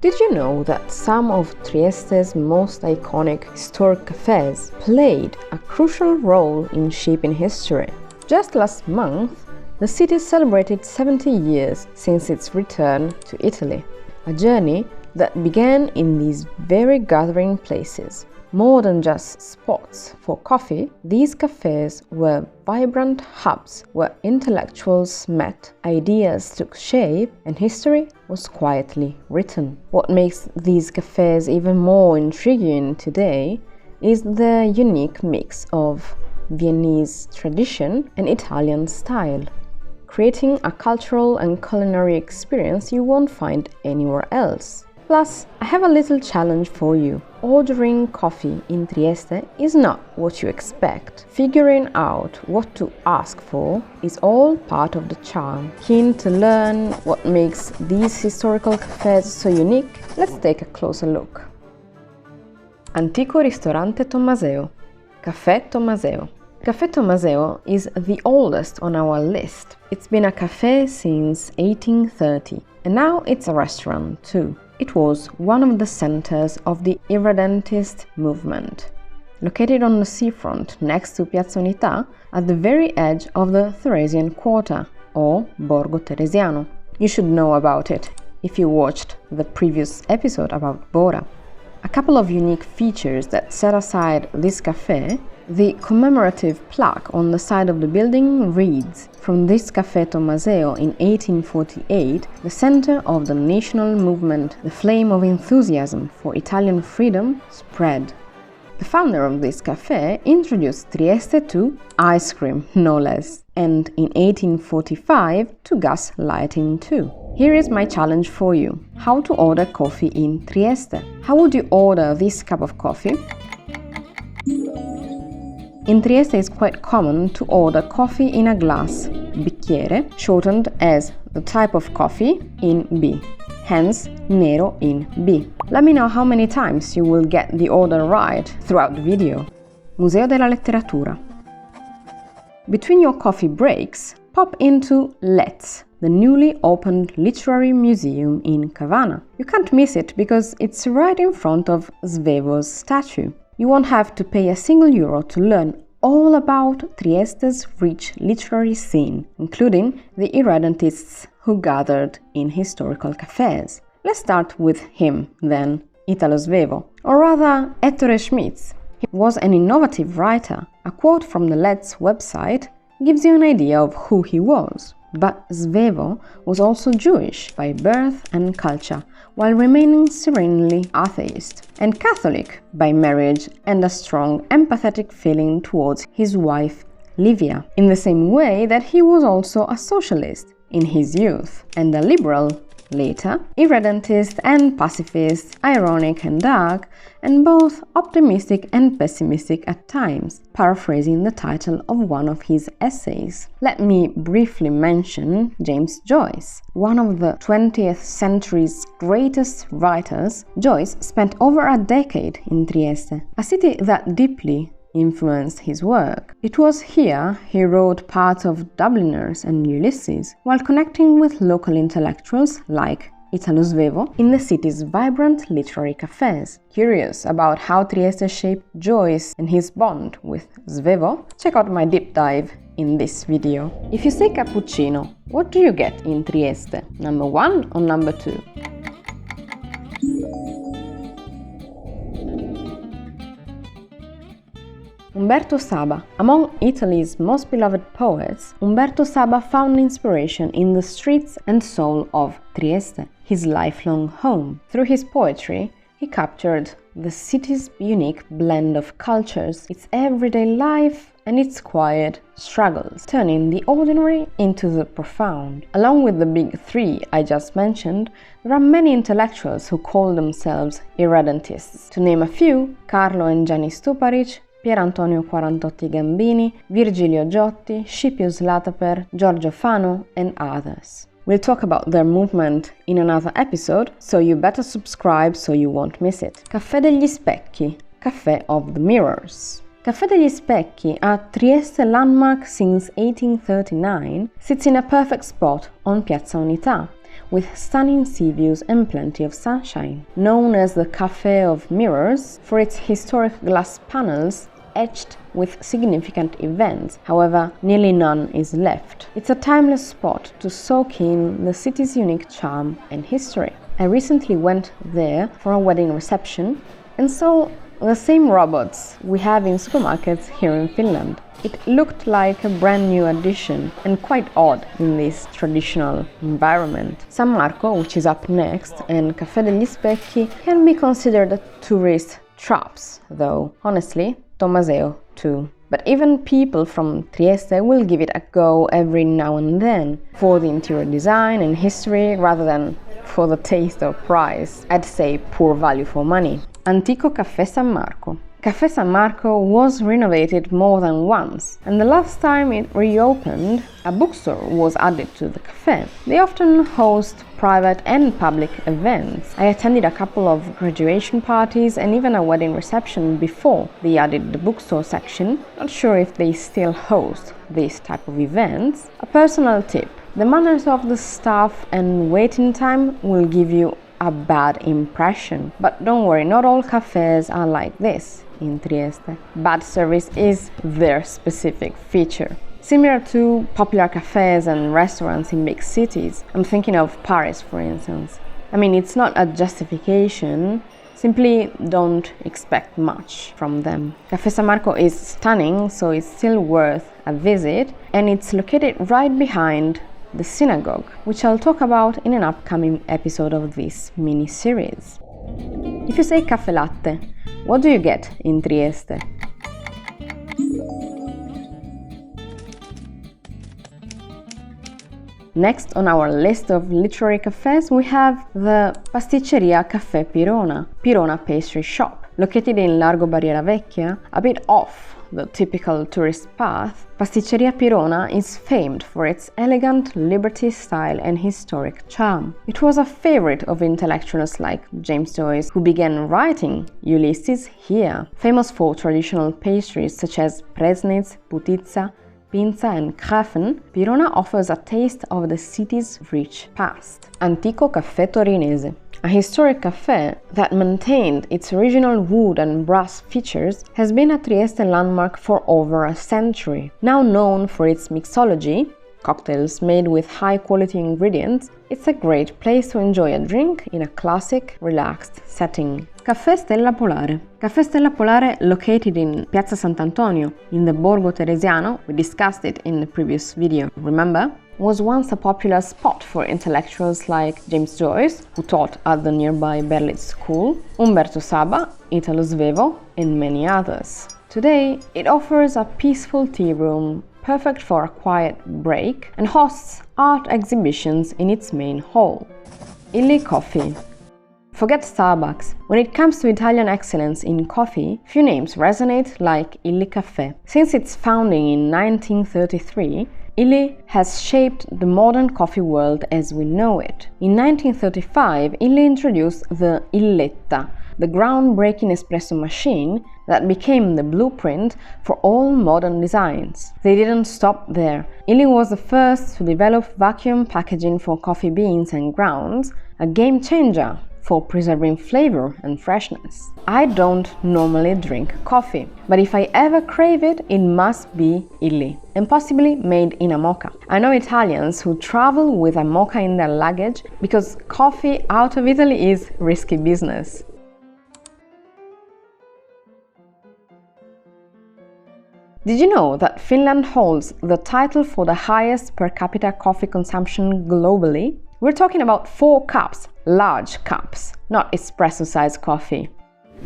Did you know that some of Trieste's most iconic historic cafes played a crucial role in shaping history? Just last month, the city celebrated 70 years since its return to Italy, a journey that began in these very gathering places. More than just spots for coffee, these cafes were vibrant hubs where intellectuals met, ideas took shape, and history was quietly written. What makes these cafes even more intriguing today is their unique mix of Viennese tradition and Italian style, creating a cultural and culinary experience you won't find anywhere else. Plus, I have a little challenge for you. Ordering coffee in Trieste is not what you expect. Figuring out what to ask for is all part of the charm. Keen to learn what makes these historical cafes so unique? Let's take a closer look. Antico Ristorante Tommaseo. Caffè Tommaseo. Caffè Tommaseo is the oldest on our list. It's been a cafe since 1830, and now it's a restaurant too. It was one of the centers of the Irredentist movement. Located on the seafront next to Piazza Unità, at the very edge of the Theresian Quarter, or Borgo Teresiano. You should know about it if you watched the previous episode about Bora. A couple of unique features that set aside this cafe: the commemorative plaque on the side of the building reads, "From this Caffè Tommaseo in 1848, the center of the national movement, the flame of enthusiasm for Italian freedom spread." The founder of this cafe introduced Trieste to ice cream, no less, and in 1845 to gas lighting too. Here is my challenge for you. How to order coffee in Trieste. How would you order this cup of coffee? In Trieste it's quite common to order coffee in a glass, bicchiere, shortened as the type of coffee in B, hence nero in B. Let me know how many times you will get the order right throughout the video. Museo della Letteratura. Between your coffee breaks, pop into Let's, the newly opened literary museum in Cavana. You can't miss it because it's right in front of Svevo's statue. You won't have to pay a single euro to learn all about Trieste's rich literary scene, including the Irredentists who gathered in historical cafes. Let's start with him, then, Italo Svevo, or rather Ettore Schmitz. He was an innovative writer. A quote from the Let's website gives you an idea of who he was. But Svevo was also Jewish by birth and culture, while remaining serenely atheist, and Catholic by marriage and a strong empathetic feeling towards his wife Livia, in the same way that he was also a socialist in his youth, and a liberal later, irredentist and pacifist, ironic and dark, and both optimistic and pessimistic at times, paraphrasing the title of one of his essays. Let me briefly mention James Joyce. One of the 20th century's greatest writers, Joyce spent over a decade in Trieste, a city that deeply influenced his work. It was here he wrote parts of Dubliners and Ulysses, while connecting with local intellectuals like Italo Svevo in the city's vibrant literary cafes. Curious about how Trieste shaped Joyce and his bond with Svevo? Check out my deep dive in this video. If you say cappuccino, what do you get in Trieste? Number 1 or number 2? Umberto Saba. Among Italy's most beloved poets, Umberto Saba found inspiration in the streets and soul of Trieste, his lifelong home. Through his poetry, he captured the city's unique blend of cultures, its everyday life, and its quiet struggles, turning the ordinary into the profound. Along with the big three I just mentioned, there are many intellectuals who call themselves irredentists. To name a few, Carlo and Gianni Stuparic, Pier Antonio Quarantotti Gambini, Virgilio Giotti, Scipio Slataper, Giorgio Fano, and others. We'll talk about their movement in another episode, so you better subscribe so you won't miss it. Caffè degli Specchi, Caffè of the Mirrors. Caffè degli Specchi, a Trieste landmark since 1839, sits in a perfect spot on Piazza Unità, with stunning sea views and plenty of sunshine. Known as the Café of Mirrors for its historic glass panels etched with significant events, however, nearly none is left. It's a timeless spot to soak in the city's unique charm and history. I recently went there for a wedding reception and saw the same robots we have in supermarkets here in Finland. It looked like a brand new addition and quite odd in this traditional environment. San Marco, which is up next, and Café degli Specchi can be considered tourist traps, though honestly, Tommaseo too. But even people from Trieste will give it a go every now and then for the interior design and history rather than for the taste or price. I'd say poor value for money. Antico Café San Marco. Café San Marco was renovated more than once, and the last time it reopened, a bookstore was added to the café. They often host private and public events. I attended a couple of graduation parties and even a wedding reception before they added the bookstore section. Not sure if they still host this type of events. A personal tip: the manners of the staff and waiting time will give you a bad impression. But don't worry, not all cafes are like this in Trieste. Bad service is their specific feature. Similar to popular cafes and restaurants in big cities. I'm thinking of Paris, for instance. I mean, it's not a justification, simply don't expect much from them. Café San Marco is stunning, so it's still worth a visit, and it's located right behind the synagogue, which I'll talk about in an upcoming episode of this mini-series. If you say caffè latte, what do you get in Trieste? Next on our list of literary cafes, we have the Pasticceria Caffè Pirona, Pirona pastry shop. Located in Largo Barriera Vecchia, a bit off the typical tourist path, Pasticceria Pirona is famed for its elegant Liberty style and historic charm. It was a favorite of intellectuals like James Joyce, who began writing Ulysses here. Famous for traditional pastries such as presnitz, putizza, pinza and krafen, Pirona offers a taste of the city's rich past. Antico Caffè Torinese. A historic café that maintained its original wood and brass features has been a Trieste landmark for over a century. Now known for its mixology, cocktails made with high-quality ingredients, it's a great place to enjoy a drink in a classic, relaxed setting. Caffè Stella Polare. Caffè Stella Polare, located in Piazza Sant'Antonio in the Borgo Teresiano, we discussed it in the previous video, remember? Was once a popular spot for intellectuals like James Joyce, who taught at the nearby Berlitz School, Umberto Saba, Italo Svevo, and many others. Today, it offers a peaceful tea room, perfect for a quiet break, and hosts art exhibitions in its main hall. Illy Coffee. Forget Starbucks. When it comes to Italian excellence in coffee, few names resonate like Illy Caffè. Since its founding in 1933, Illy has shaped the modern coffee world as we know it. In 1935, Illy introduced the Illetta, the groundbreaking espresso machine that became the blueprint for all modern designs. They didn't stop there. Illy was the first to develop vacuum packaging for coffee beans and grounds, a game changer for preserving flavor and freshness. I don't normally drink coffee, but if I ever crave it, it must be Illy, and possibly made in a mocha. I know Italians who travel with a mocha in their luggage because coffee out of Italy is risky business. Did you know that Finland holds the title for the highest per capita coffee consumption globally? We're talking about 4 cups, large cups, not espresso-sized coffee.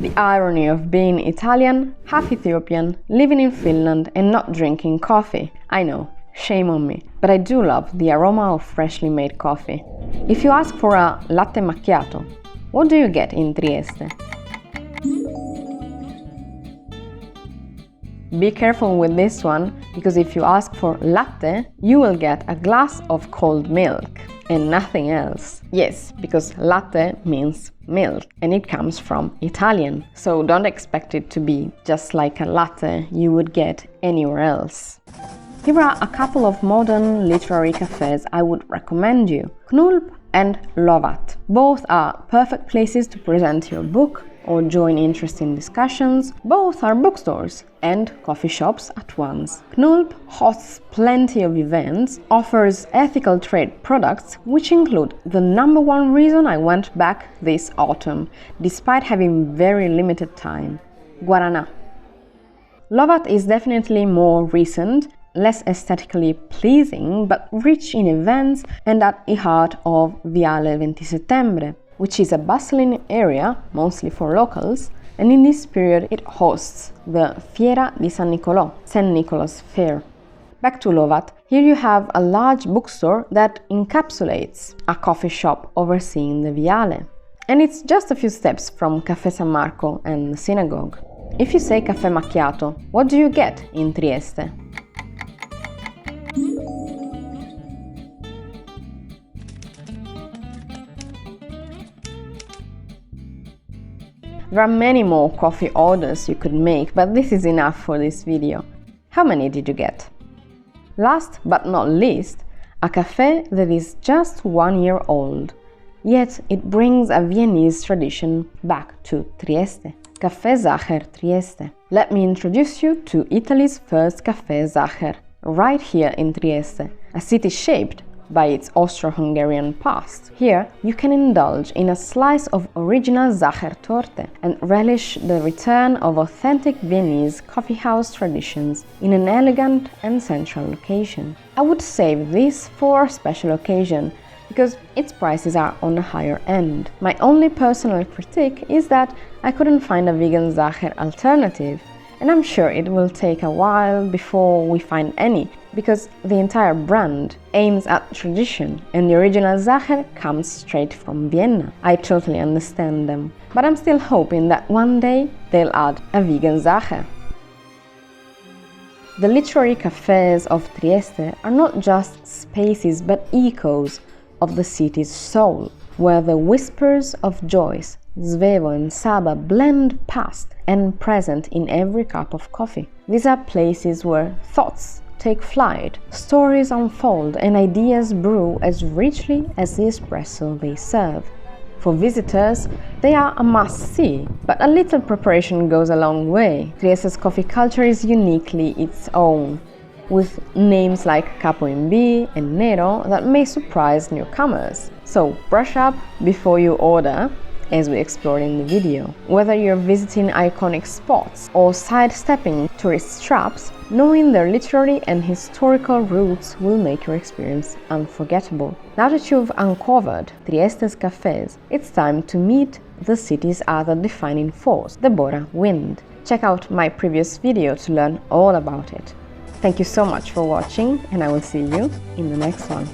The irony of being Italian, half Ethiopian, living in Finland and not drinking coffee. I know, shame on me. But I do love the aroma of freshly made coffee. If you ask for a latte macchiato, what do you get in Trieste? Be careful with this one, because if you ask for latte, you will get a glass of cold milk and nothing else. Yes, because latte means milk and it comes from Italian, so don't expect it to be just like a latte you would get anywhere else. Here are a couple of modern literary cafes I would recommend you. Knulp and Lovat. Both are perfect places to present your book or join interesting discussions. Both are bookstores and coffee shops at once. Knulp hosts plenty of events, offers ethical trade products, which include the #1 reason I went back this autumn, despite having very limited time: Guaraná. Lovat is definitely more recent, less aesthetically pleasing, but rich in events and at the heart of Viale 20 Settembre, which is a bustling area, mostly for locals, and in this period it hosts the Fiera di San Nicolò, St. Nicholas Fair. Back to Lovat, here you have a large bookstore that encapsulates a coffee shop overseeing the Viale. And it's just a few steps from Caffè San Marco and the synagogue. If you say caffè macchiato, what do you get in Trieste? There are many more coffee orders you could make, but this is enough for this video. How many did you get? Last but not least, a cafe that is just 1 year old, yet it brings a Viennese tradition back to Trieste. Café Sacher Trieste. Let me introduce you to Italy's first Café Sacher, right here in Trieste, a city shaped by its Austro-Hungarian past. Here, you can indulge in a slice of original Sacher torte and relish the return of authentic Viennese coffeehouse traditions in an elegant and central location. I would save this for a special occasion, because its prices are on the higher end. My only personal critique is that I couldn't find a vegan Sacher alternative, and I'm sure it will take a while before we find any, because the entire brand aims at tradition and the original Sacher comes straight from Vienna. I totally understand them, but I'm still hoping that one day they'll add a vegan Sacher. The literary cafes of Trieste are not just spaces but echoes of the city's soul, where the whispers of Joyce, Svevo and Saba blend past and present in every cup of coffee. These are places where thoughts take flight, stories unfold, and ideas brew as richly as the espresso they serve. For visitors, they are a must-see, but a little preparation goes a long way. Trieste's coffee culture is uniquely its own, with names like Capo in B and Nero that may surprise newcomers. So brush up before you order, as we explored in the video. Whether you're visiting iconic spots or sidestepping tourist traps, knowing their literary and historical roots will make your experience unforgettable. Now that you've uncovered Trieste's cafes, it's time to meet the city's other defining force, the Bora wind. Check out my previous video to learn all about it. Thank you so much for watching, and I will see you in the next one.